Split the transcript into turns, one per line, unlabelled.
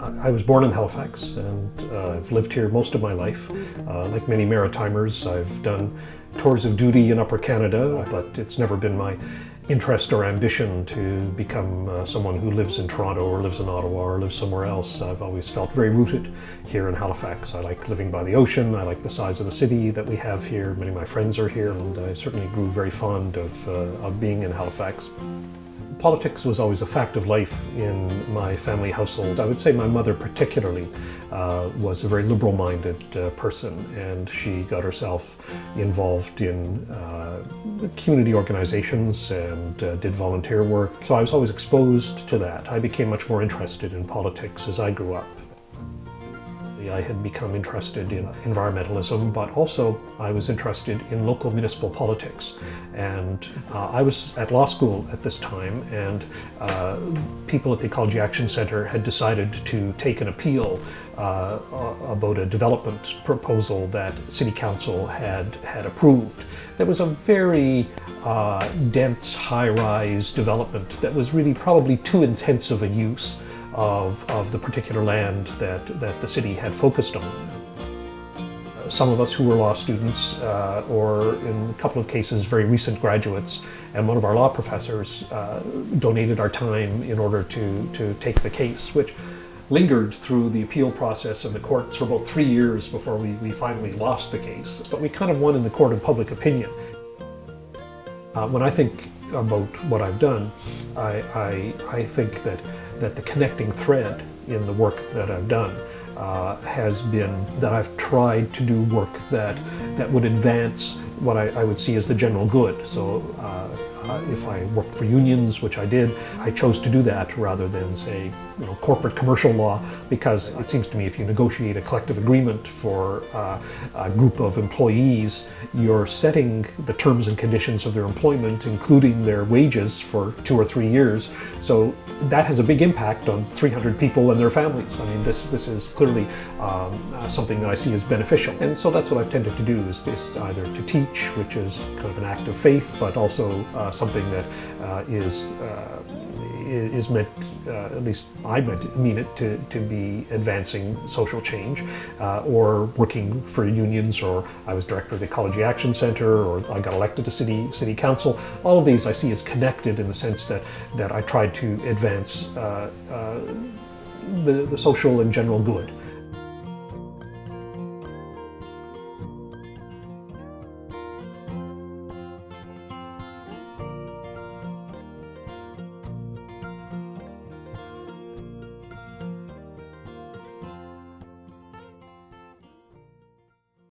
I was born in Halifax and I've lived here most of my life. Like many Maritimers, I've done tours of duty in Upper Canada, but it's never been my interest or ambition to become someone who lives in Toronto or lives in Ottawa or lives somewhere else. I've always felt very rooted here in Halifax. I like living by the ocean, I like the size of the city that we have here. Many of my friends are here, and I certainly grew very fond of being in Halifax. Politics was always a fact of life in my family household. I would say my mother particularly was a very liberal-minded person, and she got herself involved in community organizations and did volunteer work. So I was always exposed to that. I became much more interested in politics as I grew up. I had become interested in environmentalism, but also I was interested in local municipal politics. And I was at law school at this time, and people at the Ecology Action Centre had decided to take an appeal about a development proposal that City Council had approved. There was a very dense, high-rise development that was really probably too intensive a use of the particular land that the city had focused on. Some of us who were law students, or in a couple of cases very recent graduates, and one of our law professors donated our time in order to take the case, which lingered through the appeal process in the courts for about 3 years before we finally lost the case. But we kind of won in the court of public opinion. When I think about what I've done, I think that the connecting thread in the work that I've done has been that I've tried to do work that would advance what I would see as the general good. So if I worked for unions, which I did, I chose to do that rather than, say, corporate commercial law, because it seems to me if you negotiate a collective agreement for a group of employees, you're setting the terms and conditions of their employment, including their wages, for 2 or 3 years. So that has a big impact on 300 people and their families. I mean, this is clearly something that I see as beneficial. And so that's what I've tended to do, is either to teach, which is kind of an act of faith, but also something that is meant, at least I mean it, to be advancing social change, or working for unions, or I was director of the Ecology Action Centre, or I got elected to city council. All of these I see as connected in the sense that I tried to advance the social and general good.